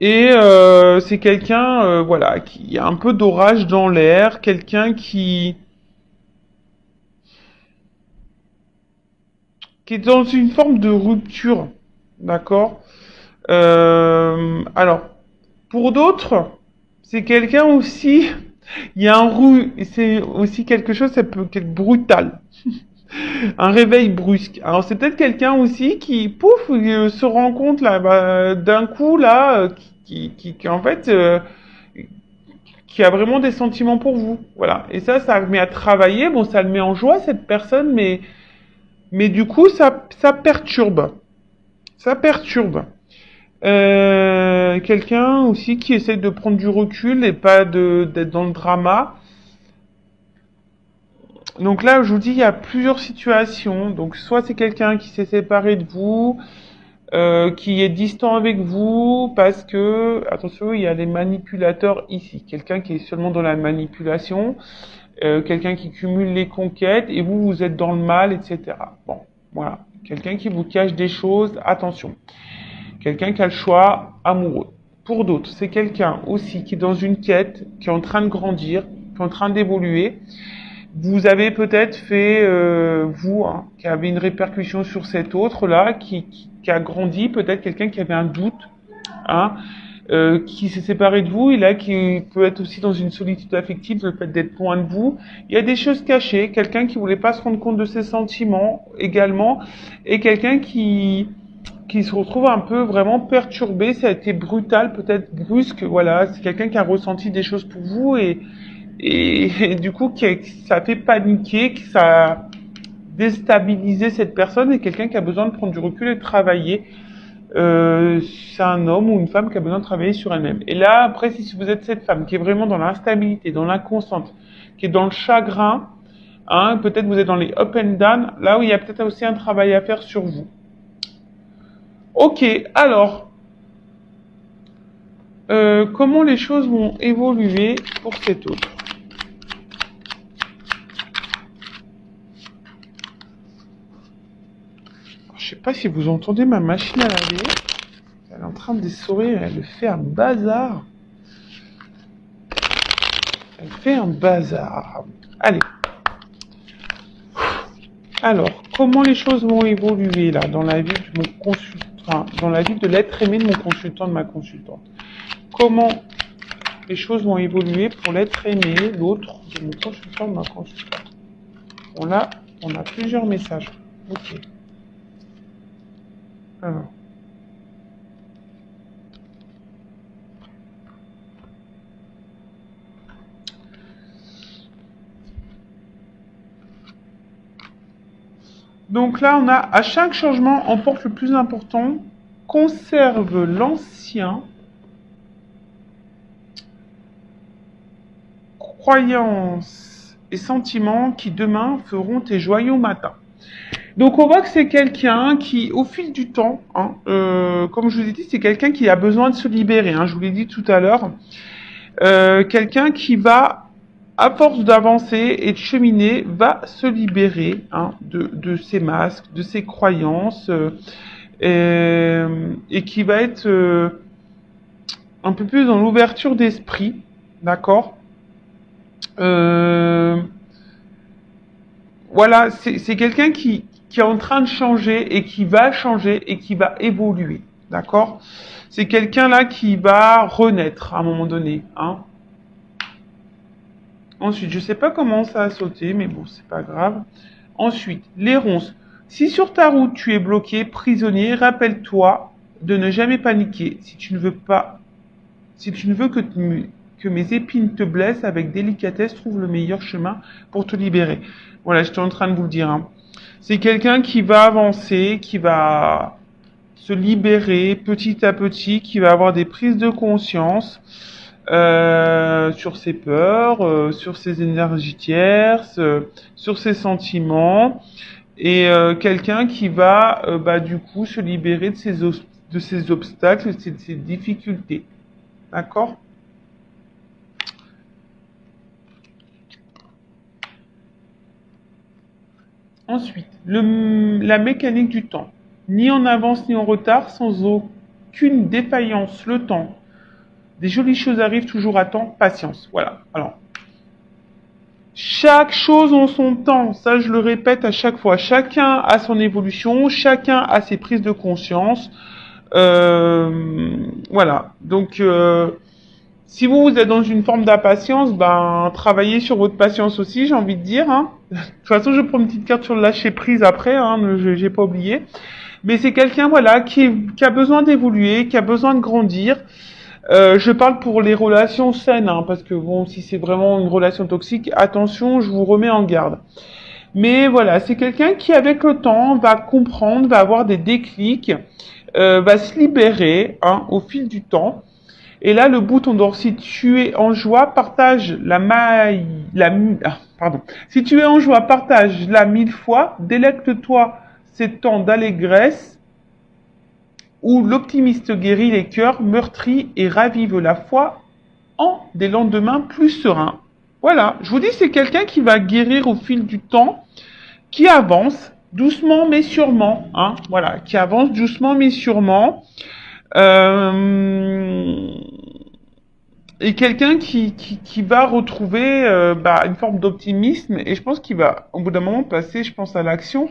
Et c'est quelqu'un, voilà, qui a un peu d'orage dans l'air, quelqu'un qui est dans une forme de rupture, d'accord. Alors, pour d'autres, c'est quelqu'un aussi. Il y a c'est aussi quelque chose, ça peut être brutal. Un réveil brusque. Alors c'est peut-être quelqu'un aussi qui, pouf, se rend compte là, d'un coup là, qui en fait, qui a vraiment des sentiments pour vous. Voilà. Et ça le met à travailler. Bon, ça le met en joie cette personne, mais du coup, ça perturbe. Ça perturbe. Quelqu'un aussi qui essaie de prendre du recul et pas d'être dans le drama. Donc là, je vous dis, il y a plusieurs situations. Donc soit c'est quelqu'un qui s'est séparé de vous, qui est distant avec vous, parce que, attention, il y a les manipulateurs ici. Quelqu'un qui est seulement dans la manipulation, quelqu'un qui cumule les conquêtes, et vous êtes dans le mal, etc. Bon, voilà. Quelqu'un qui vous cache des choses, attention. Quelqu'un qui a le choix amoureux. Pour d'autres, c'est quelqu'un aussi qui est dans une quête, qui est en train de grandir, qui est en train d'évoluer. Vous avez peut-être fait, vous, hein, qui avez une répercussion sur cet autre-là, qui a grandi, peut-être quelqu'un qui avait un doute, hein, qui s'est séparé de vous, et là, qui peut être aussi dans une solitude affective, le fait d'être loin de vous. Il y a des choses cachées, quelqu'un qui voulait pas se rendre compte de ses sentiments, également, et quelqu'un qui se retrouve un peu vraiment perturbé, ça a été brutal, peut-être brusque, voilà, c'est quelqu'un qui a ressenti des choses pour vous, et du coup, ça fait paniquer, que ça a déstabilisé cette personne, et quelqu'un qui a besoin de prendre du recul et de travailler. c'est un homme ou une femme qui a besoin de travailler sur elle-même. Et là, après, si vous êtes cette femme qui est vraiment dans l'instabilité, dans l'inconstante, qui est dans le chagrin, hein, peut-être vous êtes dans les up and down, là où il y a peut-être aussi un travail à faire sur vous. Ok, alors, comment les choses vont évoluer pour cet autre? Alors, je sais pas si vous entendez ma machine à laver. Elle est en train d'essorer, elle fait un bazar. Elle fait un bazar. Allez. Alors, comment les choses vont évoluer là dans la vie de mon consultant, dans la vie de l'être aimé de mon consultant, de ma consultante? Comment les choses vont évoluer pour l'être aimé, l'autre, de mon consultant, de ma consultante? On a plusieurs messages. Ok. Alors. Donc là, on a à chaque changement, emporte le plus important, conserve l'ancien, croyances et sentiments qui demain feront tes joyaux matins. Donc on voit que c'est quelqu'un qui, au fil du temps, hein, comme je vous ai dit, c'est quelqu'un qui a besoin de se libérer. Hein, je vous l'ai dit tout à l'heure, quelqu'un qui va, à force d'avancer et de cheminer, va se libérer hein, de ses masques, de ses croyances, et qui va être un peu plus dans l'ouverture d'esprit, d'accord. Voilà, c'est quelqu'un qui est en train de changer et qui va changer et qui va évoluer, d'accord. C'est quelqu'un là qui va renaître à un moment donné, hein. Ensuite, je sais pas comment ça a sauté, mais bon, c'est pas grave. Ensuite, les ronces. Si sur ta route tu es bloqué, prisonnier, rappelle-toi de ne jamais paniquer. Si tu ne veux que mes épines te blessent, avec délicatesse, trouve le meilleur chemin pour te libérer. Voilà, j'étais en train de vous le dire. Hein. C'est quelqu'un qui va avancer, qui va se libérer petit à petit, qui va avoir des prises de conscience sur ses peurs, sur ses énergies tierces, sur ses sentiments, et quelqu'un qui va du coup se libérer de ses obstacles, de ses difficultés. D'accord ? Ensuite, la mécanique du temps. Ni en avance ni en retard, sans aucune défaillance. Le temps. Des jolies choses arrivent toujours à temps. Patience. Voilà. Alors, chaque chose en son temps. Ça, je le répète à chaque fois. Chacun a son évolution. Chacun a ses prises de conscience. Voilà. Donc, si vous êtes dans une forme d'impatience, ben travaillez sur votre patience aussi, j'ai envie de dire. Hein. De toute façon, je prends une petite carte sur le lâcher prise après, hein, j'ai pas oublié. Mais c'est quelqu'un voilà qui a besoin d'évoluer, qui a besoin de grandir. Je parle pour les relations saines, hein, parce que bon, si c'est vraiment une relation toxique, attention, je vous remets en garde. Mais voilà, c'est quelqu'un qui, avec le temps, va comprendre, va avoir des déclics, va se libérer hein, au fil du temps. Et là, le bouton d'or, si tu es en joie, partage Si tu es en joie, partage-la 1000 fois, délecte-toi ces temps d'allégresse où l'optimiste guérit les cœurs meurtris et ravive la foi en des lendemains plus sereins. Voilà, je vous dis, c'est quelqu'un qui va guérir au fil du temps, qui avance doucement mais sûrement, hein, voilà, qui avance doucement mais sûrement. Et quelqu'un qui va retrouver une forme d'optimisme et je pense qu'il va au bout d'un moment passer, je pense, à l'action.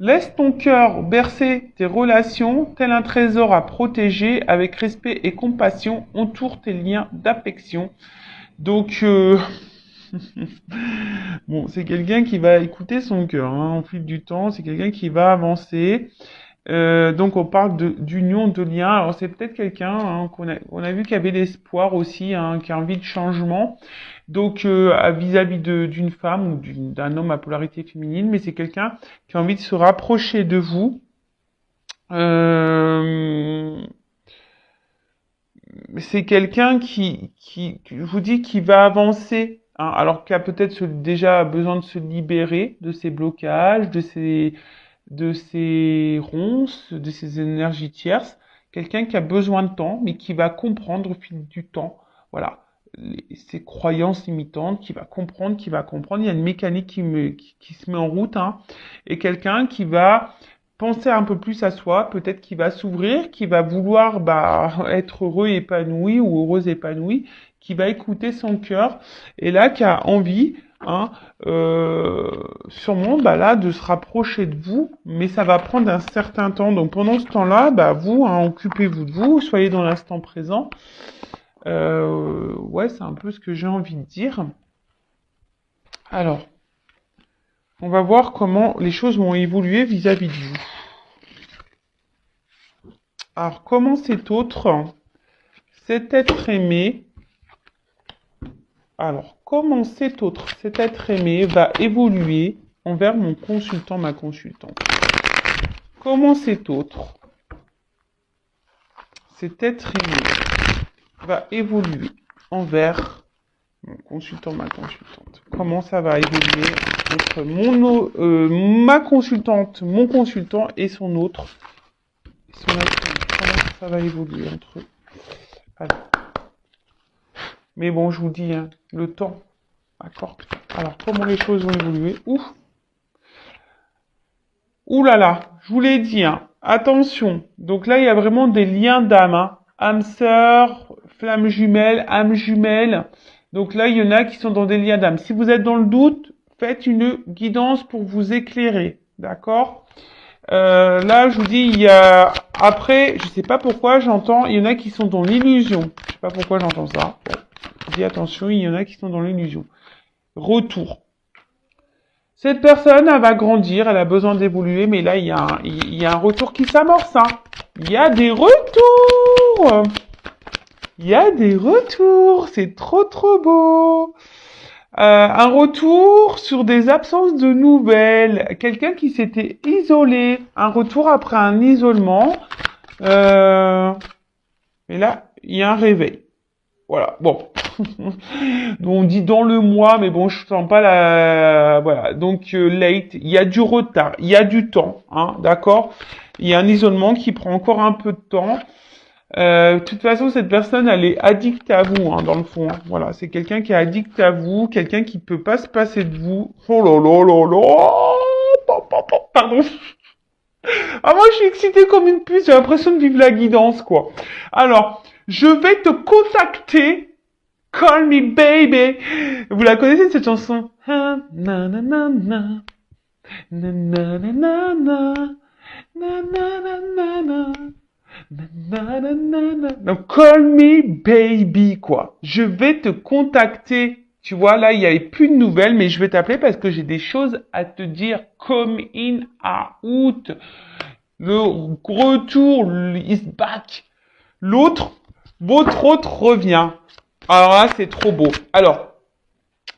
Laisse ton cœur bercer tes relations, tel un trésor à protéger, avec respect et compassion, entoure tes liens d'affection. Donc, bon, c'est quelqu'un qui va écouter son cœur hein, au fil du temps, c'est quelqu'un qui va avancer. Donc on parle d'union, de lien. Alors c'est peut-être quelqu'un hein, qu'on a vu qui avait l'espoir aussi, hein, qui a envie de changement. Donc vis-à-vis d'une femme ou d'un homme à polarité féminine, mais c'est quelqu'un qui a envie de se rapprocher de vous. c'est quelqu'un je vous dis, qui va avancer, hein, alors qu'il a peut-être déjà besoin de se libérer de ses blocages, de ses ronces, de ses énergies tierces. Quelqu'un qui a besoin de temps, mais qui va comprendre au fil du temps, voilà, ses croyances limitantes, qui va comprendre, qui va comprendre. Il y a une mécanique qui se met en route, hein, et quelqu'un qui va penser un peu plus à soi, peut-être qu'il va s'ouvrir, qui va vouloir être heureux épanoui ou heureuse épanouie, qui va écouter son cœur, et là qui a envie, hein, sûrement là de se rapprocher de vous, mais ça va prendre un certain temps. Donc pendant ce temps-là, vous, hein, occupez-vous de vous, soyez dans l'instant présent. Ouais, c'est un peu ce que j'ai envie de dire. Alors, on va voir comment les choses vont évoluer vis-à-vis de vous. Alors, comment cet être aimé, cet être aimé va évoluer envers mon consultant, ma consultante? Comment cet être aimé va évoluer envers mon consultant, ma consultante? Comment ça va évoluer entre ma consultante, mon consultant et son être aimé? Comment ça va évoluer entre eux? Alors. Mais bon, je vous dis, hein, le temps. D'accord. Alors, comment les choses vont évoluer? Ouh là là, je vous l'ai dit, hein. Attention. Donc là, il y a vraiment des liens d'âme, hein. Âme sœur, flamme jumelle, âme jumelle. Donc là, il y en a qui sont dans des liens d'âme. Si vous êtes dans le doute, faites une guidance pour vous éclairer. D'accord? Là, je vous dis, il y a... Après, je sais pas pourquoi, il y en a qui sont dans l'illusion. Je sais pas pourquoi j'entends ça. Bon. Je dis attention, il y en a qui sont dans l'illusion. Retour. Cette personne, elle va grandir, elle a besoin d'évoluer, mais là, il y a un retour qui s'amorce. Hein. Il y a des retours. Il y a des retours. C'est trop, trop beau. Un retour sur des absences de nouvelles. Quelqu'un qui s'était isolé. Un retour après un isolement. Et là, il y a un réveil. Voilà. Bon. On dit dans le mois, mais bon, je sens pas voilà. Donc late, il y a du retard, il y a du temps, hein, d'accord. Il y a un isolement qui prend encore un peu de temps. De toute façon, cette personne, elle est addicte à vous, hein, dans le fond. Hein. Voilà, c'est quelqu'un qui est addict à vous, quelqu'un qui peut pas se passer de vous. Oh là là là là. Pardon. Ah, moi, je suis excitée comme une puce. J'ai l'impression de vivre la guidance, quoi. Alors, je vais te contacter. Call me baby. Vous la connaissez cette chanson? Na na na na na na na na na na na na na na. Donc call me baby quoi. Je vais te contacter. Tu vois là il n'y avait plus de nouvelles mais je vais t'appeler parce que j'ai des choses à te dire. Come in out. Le retour is back. Votre autre revient. Alors là, c'est trop beau. Alors,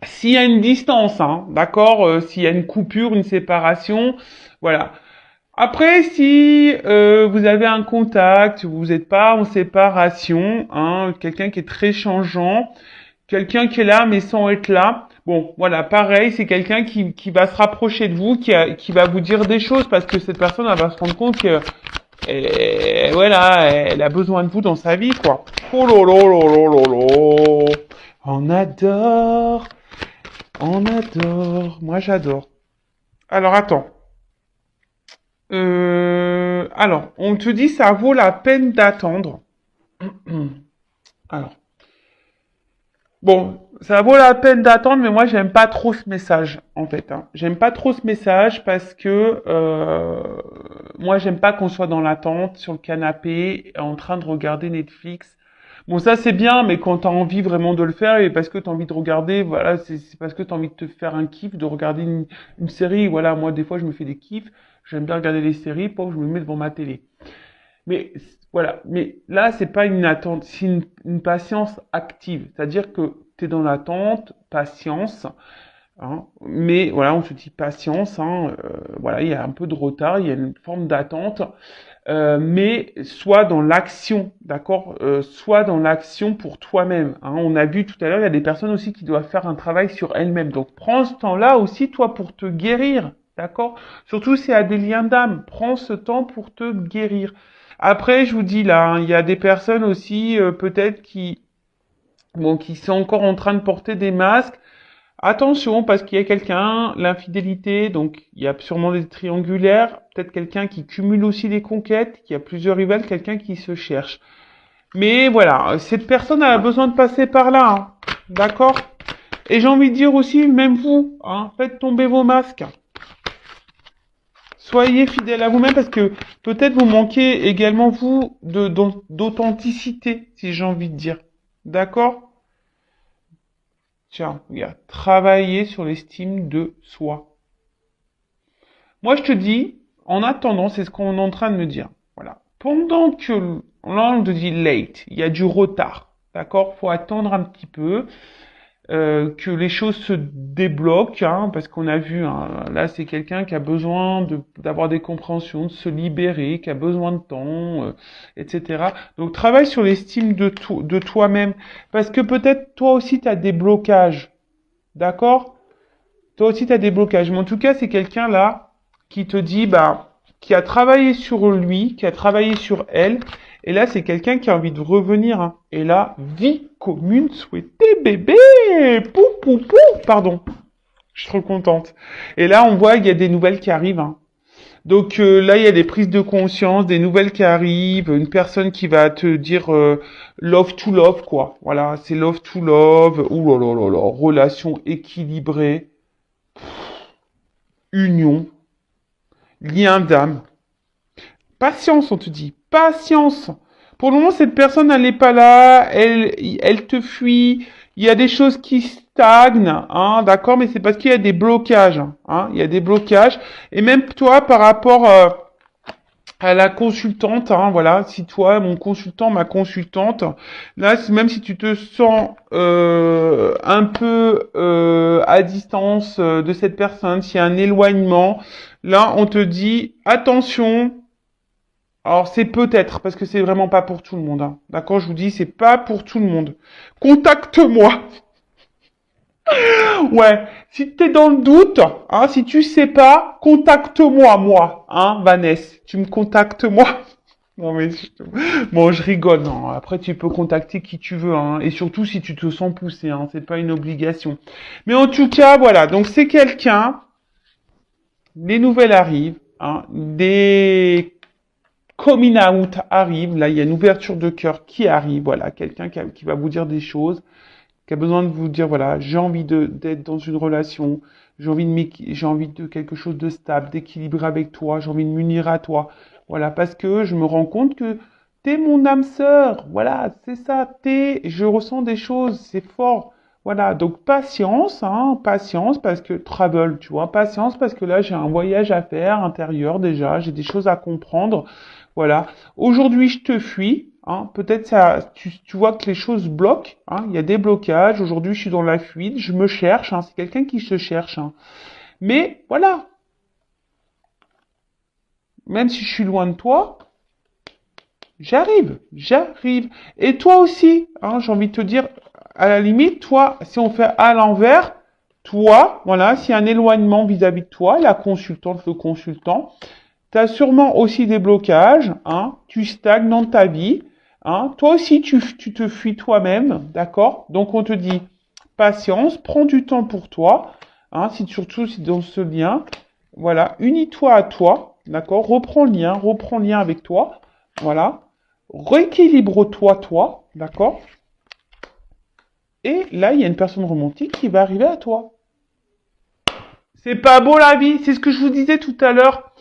s'il y a une distance, hein, d'accord, s'il y a une coupure, une séparation, voilà. Après, si vous avez un contact, vous n'êtes pas en séparation, hein, quelqu'un qui est très changeant, quelqu'un qui est là mais sans être là, bon, voilà, pareil, c'est quelqu'un qui va se rapprocher de vous, qui va vous dire des choses parce que cette personne, elle va se rendre compte que voilà, elle a besoin de vous dans sa vie, quoi. Oh là là là là là là. On adore. Moi, j'adore. Alors, attends. Alors, on te dit ça vaut la peine d'attendre. Alors. Bon, ça vaut la peine d'attendre, mais moi j'aime pas trop ce message en fait. Hein. J'aime pas trop ce message parce que moi j'aime pas qu'on soit dans l'attente sur le canapé en train de regarder Netflix. Bon ça c'est bien, mais quand t'as envie vraiment de le faire et parce que t'as envie de regarder, voilà, c'est parce que t'as envie de te faire un kiff, de regarder une série. Voilà, moi des fois je me fais des kiffs. J'aime bien regarder les séries, pour que je me mets devant ma télé. Mais voilà, mais là, c'est pas une attente, c'est une patience active. C'est-à-dire que tu es dans l'attente, patience, hein, mais voilà, on se dit patience, hein, voilà, il y a un peu de retard, il y a une forme d'attente. mais sois dans l'action, d'accord? Sois dans l'action pour toi-même. Hein. On a vu tout à l'heure, il y a des personnes aussi qui doivent faire un travail sur elles-mêmes. Donc prends ce temps-là aussi, toi, pour te guérir, d'accord? Surtout si y a des liens d'âme, prends ce temps pour te guérir. Après, je vous dis là, hein, il y a des personnes aussi, peut-être qui sont encore en train de porter des masques. Attention, parce qu'il y a quelqu'un, l'infidélité, donc il y a sûrement des triangulaires, peut-être quelqu'un qui cumule aussi les conquêtes, qui a plusieurs rivales, quelqu'un qui se cherche. Mais voilà, cette personne a besoin de passer par là, hein. D'accord? Et j'ai envie de dire aussi, même vous, hein, faites tomber vos masques. Soyez fidèles à vous-même parce que peut-être vous manquez également, vous, d'authenticité, si j'ai envie de dire. D'accord? Tiens, regarde, travailler sur l'estime de soi. Moi, je te dis, en attendant, c'est ce qu'on est en train de me dire. Voilà. Pendant que, là, on te dit late, il y a du retard. D'accord? Faut attendre un petit peu, que les choses se débloquent, hein, parce qu'on a vu, hein, là, c'est quelqu'un qui a besoin d'avoir des compréhensions, de se libérer, qui a besoin de temps, etc. Donc, travaille sur l'estime de toi-même. Parce que peut-être, toi aussi, tu as des blocages. D'accord? Toi aussi, tu as des blocages. Mais en tout cas, c'est quelqu'un là qui te dit, bah, qui a travaillé sur lui, qui a travaillé sur elle. Et là, c'est quelqu'un qui a envie de revenir. Hein. Et là, vie commune souhaitée, bébé. Pou, pou, pou. Pardon. Je suis trop contente. Et là, on voit qu'il y a des nouvelles qui arrivent. Hein. Donc là, il y a des prises de conscience, des nouvelles qui arrivent, une personne qui va te dire love to love, quoi. Voilà, c'est love to love. Ouh là là là là, relation équilibrée, union, lien d'âme. Patience, on te dit. Patience. Pour le moment, cette personne, elle n'est pas là. Elle te fuit. Il y a des choses qui stagnent, hein, d'accord, mais c'est parce qu'il y a des blocages, hein. Il y a des blocages. Et même toi, par rapport à la consultante, hein, voilà, si toi, mon consultant, ma consultante, là, même si tu te sens un peu à distance de cette personne, s'il y a un éloignement, là, on te dit attention. Alors c'est peut-être parce que c'est vraiment pas pour tout le monde. Hein. D'accord, je vous dis, c'est pas pour tout le monde. Contacte-moi. Ouais, si t'es dans le doute, hein, si tu sais pas, contacte-moi, moi, hein, Vanessa. Tu me contactes moi. Non mais bon, je rigole. Non. Après, tu peux contacter qui tu veux, hein, et surtout si tu te sens poussé. Hein, c'est pas une obligation. Mais en tout cas, voilà. Donc c'est quelqu'un. Les nouvelles arrivent, hein, des coming out arrivent. Là, il y a une ouverture de cœur qui arrive. Voilà, quelqu'un qui va vous dire des choses, qui a besoin de vous dire, voilà, j'ai envie d'être dans une relation, j'ai envie de quelque chose de stable, d'équilibré avec toi, j'ai envie de m'unir à toi. Voilà, parce que je me rends compte que t'es mon âme sœur. Voilà, c'est ça, je ressens des choses, c'est fort. Voilà, donc patience, hein, patience parce que travel, tu vois, patience parce que là j'ai un voyage à faire intérieur déjà, j'ai des choses à comprendre. Voilà, aujourd'hui je te fuis, hein, peut-être ça, tu vois que les choses bloquent, hein, il y a des blocages. Aujourd'hui je suis dans la fuite, je me cherche, hein, c'est quelqu'un qui se cherche. Hein. Mais voilà, même si je suis loin de toi, j'arrive, j'arrive. Et toi aussi, hein, j'ai envie de te dire, à la limite, toi, si on fait à l'envers, toi, voilà, s'il y a un éloignement vis-à-vis de toi, la consultante, le consultant, tu as sûrement aussi des blocages, hein, tu stagnes dans ta vie, hein, toi aussi tu te fuis toi-même, d'accord? Donc on te dit, patience, prends du temps pour toi, hein, surtout si dans ce lien, voilà, unis-toi à toi, d'accord? Reprends lien avec toi, voilà, rééquilibre-toi, toi, d'accord? Et là, il y a une personne romantique qui va arriver à toi. C'est pas beau la vie, c'est ce que je vous disais tout à l'heure.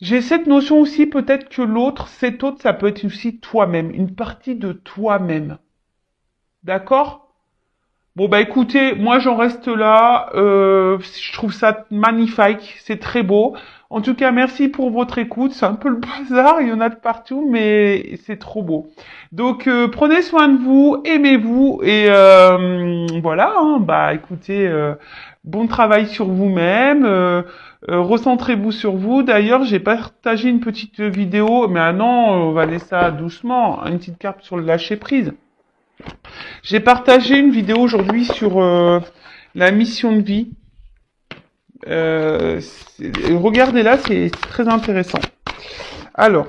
J'ai cette notion aussi, peut-être que l'autre, cet autre, ça peut être aussi toi-même, une partie de toi-même. D'accord? Bon bah écoutez, moi j'en reste là. Je trouve ça magnifique, c'est très beau. En tout cas, merci pour votre écoute. C'est un peu le bazar, il y en a de partout, mais c'est trop beau. Donc prenez soin de vous, aimez-vous et voilà. Hein, bah écoutez, Bon travail sur vous-même. Recentrez-vous sur vous. D'ailleurs, j'ai partagé une petite vidéo, mais non, on va laisser ça doucement. Une petite carte sur le lâcher prise. J'ai partagé une vidéo aujourd'hui sur la mission de vie. Regardez-la, c'est très intéressant. Alors,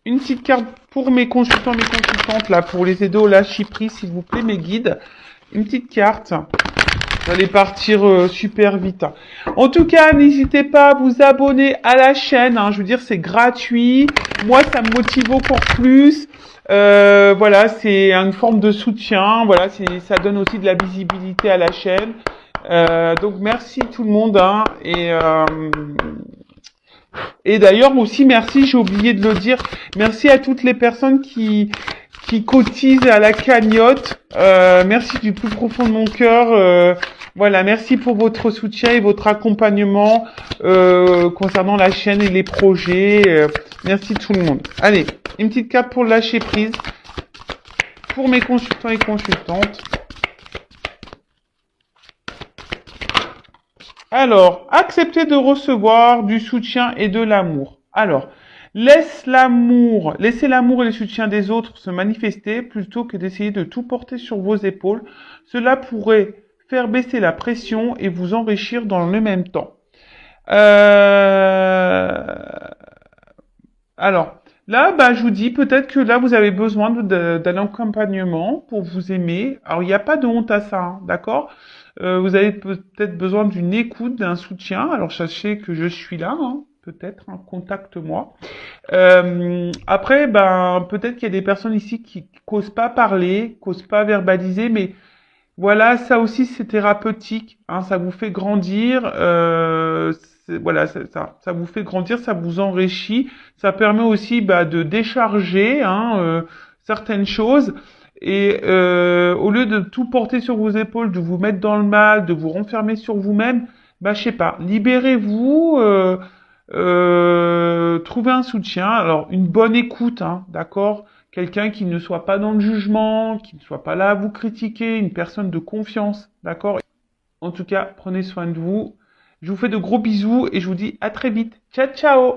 une petite carte pour mes consultants, mes consultantes, là, pour les aider au lâcher prise, s'il vous plaît, mes guides. Une petite carte. Vous allez partir super vite. En tout cas, n'hésitez pas à vous abonner à la chaîne. Je veux dire, c'est gratuit. Moi, ça me motive encore plus. Voilà, c'est une forme de soutien. Voilà, ça donne aussi de la visibilité à la chaîne. Donc, merci tout le monde. Et d'ailleurs aussi, merci, j'ai oublié de le dire, merci à toutes les personnes qui cotisent à la cagnotte. Merci du plus profond de mon cœur. Voilà, merci pour votre soutien et votre accompagnement concernant la chaîne et les projets. Merci tout le monde. Allez, une petite carte pour lâcher prise pour mes consultants et consultantes. Alors, accepter de recevoir du soutien et de l'amour. Alors, laissez l'amour et le soutien des autres se manifester plutôt que d'essayer de tout porter sur vos épaules. Cela pourrait faire baisser la pression et vous enrichir dans le même temps. Alors, là, je vous dis peut-être que là, vous avez besoin d'un accompagnement pour vous aimer. Alors, il n'y a pas de honte à ça, d'accord? Vous avez peut-être besoin d'une écoute, d'un soutien. Alors, sachez que je suis là, peut-être, contacte-moi. Après, peut-être qu'il y a des personnes ici qui n'osent pas parler, qui n'osent pas verbaliser, mais voilà, ça aussi, c'est thérapeutique. Ça vous fait grandir. Voilà, ça vous fait grandir, ça vous enrichit. Ça permet aussi de décharger certaines choses. Et au lieu de tout porter sur vos épaules, de vous mettre dans le mal, de vous renfermer sur vous-même, je sais pas, libérez-vous, trouvez un soutien. Alors, une bonne écoute, d'accord? Quelqu'un qui ne soit pas dans le jugement, qui ne soit pas là à vous critiquer, une personne de confiance, d'accord? En tout cas, prenez soin de vous. Je vous fais de gros bisous et je vous dis à très vite. Ciao, ciao!